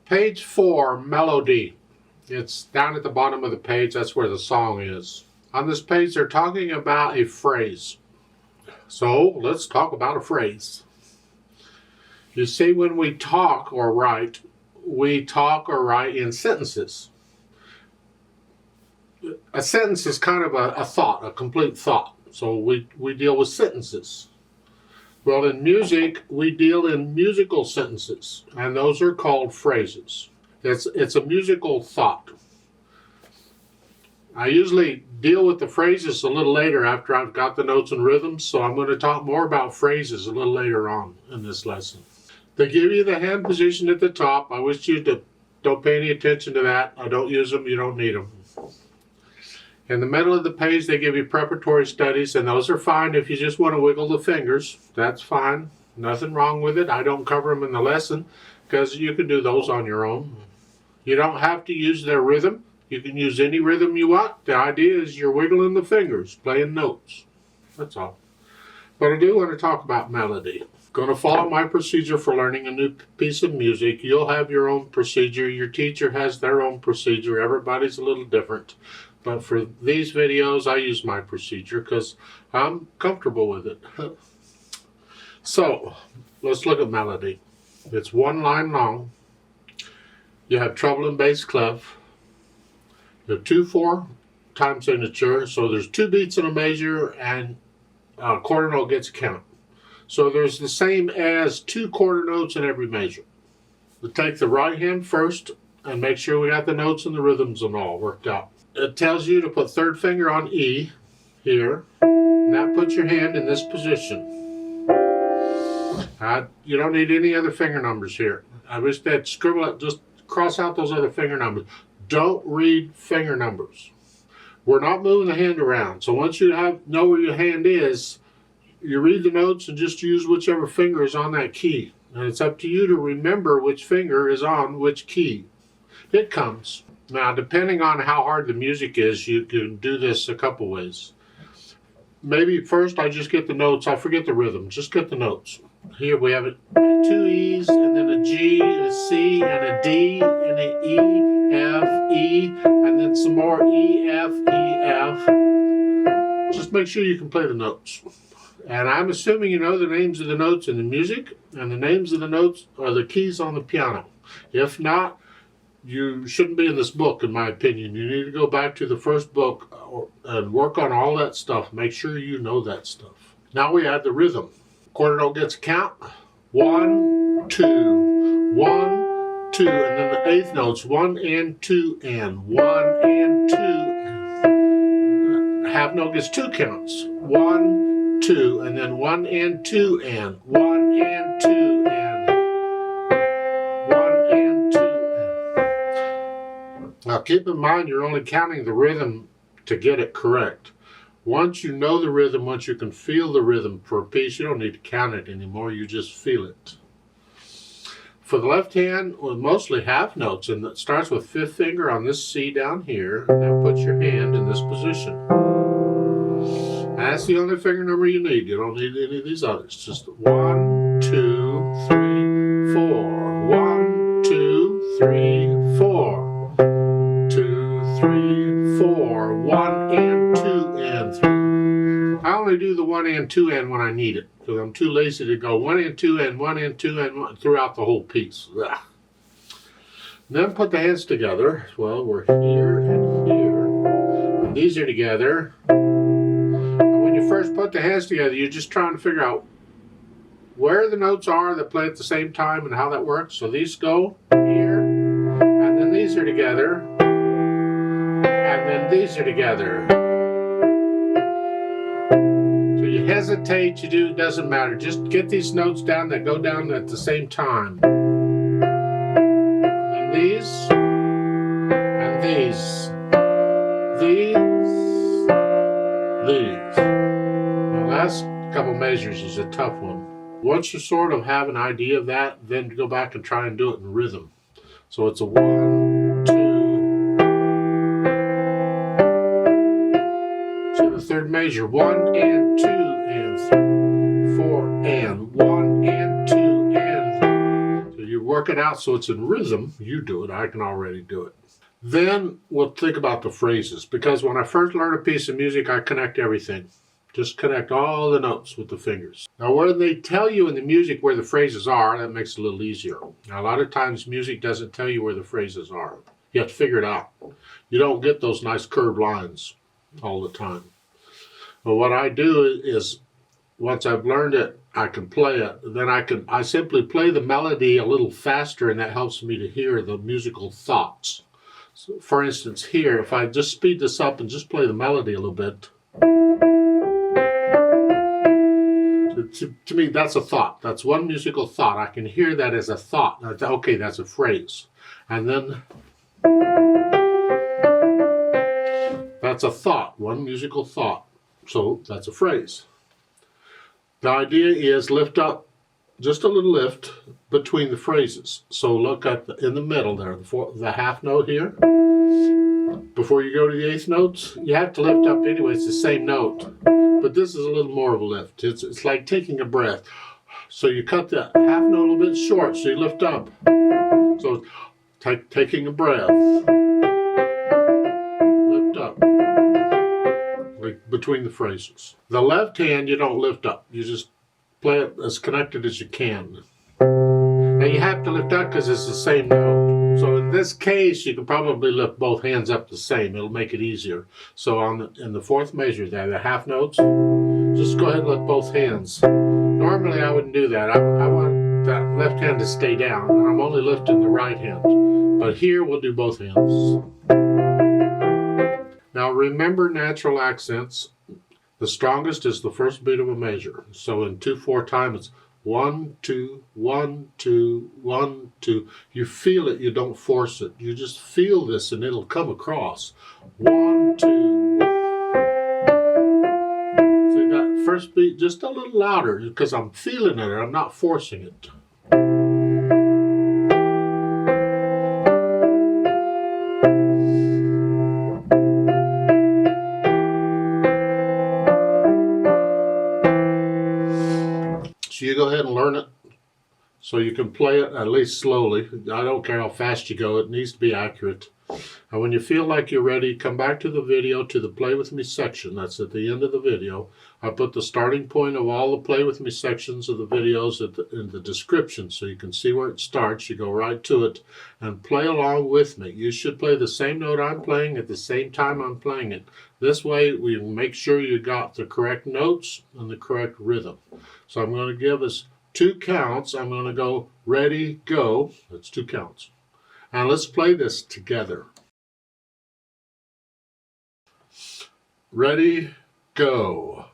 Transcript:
Page 4, melody. It's down at the bottom of the page. That's where the song is. On this page, they're talking about a phrase. So let's talk about a phrase. You see, when we talk or write, we talk or write in sentences. A sentence is kind of a thought, a complete thought. So we deal with sentences. Well, in music, we deal in musical sentences, and those are called phrases. It's a musical thought. I usually deal with the phrases a little later after I've got the notes and rhythms, so I'm going to talk more about phrases a little later on in this lesson. They give you the hand position at the top. I wish you don't pay any attention to that. I don't use them. You don't need them. In the middle of the page, they give you preparatory studies, and those are fine if you just want to wiggle the fingers. That's fine. Nothing wrong with it. I don't cover them in the lesson because you can do those on your own. You don't have to use their rhythm. You can use any rhythm you want. The idea is you're wiggling the fingers, playing notes. That's all. But I do want to talk about melody. Going to follow my procedure for learning a new piece of music. You'll have your own procedure. Your teacher has their own procedure. Everybody's a little different. But for these videos, I use my procedure because I'm comfortable with it. So, let's look at melody. It's one line long. You have treble and bass clef. You have 2/4 time signature. So there's 2 beats in a measure and a quarter note gets a count. So there's the same as 2 quarter notes in every measure. We'll take the right hand first and make sure we got the notes and the rhythms and all worked out. It tells you to put third finger on E here. Now put your hand in this position. You don't need any other finger numbers here. I wish they'd scribble it, just cross out those other finger numbers. Don't read finger numbers. We're not moving the hand around. So once you know where your hand is, you read the notes and just use whichever finger is on that key. And it's up to you to remember which finger is on which key. It comes. Now, depending on how hard the music is, you can do this a couple ways. Maybe first I just get the notes. I forget the rhythm. Just get the notes. Here we have 2 E's and then a G, a C, and a D, and an E, F, E, and then some more E, F, E, F. Just make sure you can play the notes. And I'm assuming you know the names of the notes in the music, and the names of the notes are the keys on the piano. If not, you shouldn't be in this book, in my opinion. You need to go back to the first book and work on all that stuff. Make sure you know that stuff. Now we add the rhythm. Quarter note gets a count. 1, 2, 1, 2, and then the 8th notes 1 and 2 and 1 and 2. Half note gets 2 counts. 1, 2, and then 1 and 2 and 1 and 2 and 1 and 2. Now keep in mind you're only counting the rhythm to get it correct. Once you know the rhythm, once you can feel the rhythm for a piece, you don't need to count it anymore, you just feel it. For the left hand, well, mostly half notes, and it starts with 5th finger on this C down here. Now put your hand in this position. That's the only finger number you need. You don't need any of these others. Just 1, 2, 3, 4. 1, 2, 3, 4. 2, 3, 4, 1 and 2 and 3. I only do the 1 and 2 and when I need it, because I'm too lazy to go 1 and 2 and 1 and 2 and 1 throughout the whole piece. Ugh. Then put the hands together. Well, we're here and here, and these are together. And when you first put the hands together, you're just trying to figure out where the notes are that play at the same time and how that works. So these go here, and then these are together. And then these are together. So you hesitate, you do, it doesn't matter. Just get these notes down that go down at the same time. And these, and these, these. The last couple measures is a tough one. Once you sort of have an idea of that, then go back and try and do it in rhythm. So it's a 1, 2. So the third measure, 1 and 2 and 3, 4 and 1 and 2 and 3. So you're work it out so it's in rhythm, you do it. I can already do it. Then we'll think about the phrases, because when I first learn a piece of music, I connect everything. Just connect all the notes with the fingers. Now, when they tell you in the music where the phrases are, that makes it a little easier. Now, a lot of times music doesn't tell you where the phrases are. You have to figure it out. You don't get those nice curved lines all the time. But what I do is, once I've learned it, I can play it. Then I simply play the melody a little faster, and that helps me to hear the musical thoughts. So for instance, here, if I just speed this up and just play the melody a little bit, to me, that's a thought. That's one musical thought. I can hear that as a thought. Okay, that's a phrase. And then that's a thought, one musical thought. So that's a phrase. The idea is lift up, just a little lift between the phrases. So look at in the middle there, the half note here. Before you go to the eighth notes, you have to lift up anyway. It's the same note. But this is a little more of a lift. It's like taking a breath. So you cut the half note a little bit short, so you lift up. So taking a breath. Lift up. Like between the phrases. The left hand, you don't lift up. You just play it as connected as you can. Now you have to lift up because it's the same note. So in this case, you can probably lift both hands up the same. It'll make it easier. So in the fourth measure there, the half notes, just go ahead and lift both hands. Normally I wouldn't do that. I want that left hand to stay down, and I'm only lifting the right hand. But here we'll do both hands. Now remember natural accents. The strongest is the first beat of a measure. So in 2/4 time, it's 1, 2, 1, 2, 1, 2. You feel it, you don't force it. You just feel this and it'll come across. 1, 2. See that first beat just a little louder because I'm feeling it, I'm not forcing it. So you go ahead and learn it so you can play it at least slowly. I don't care how fast you go, it needs to be accurate. And when you feel like you're ready, come back to the video, to the Play With Me section. That's at the end of the video. I put the starting point of all the Play With Me sections of the videos in the description so you can see where it starts. You go right to it and play along with me. You should play the same note I'm playing at the same time I'm playing it. This way we make sure you got the correct notes and the correct rhythm. So I'm going to give us 2 counts. I'm going to go ready, go. That's 2 counts. And let's play this together. Ready, go.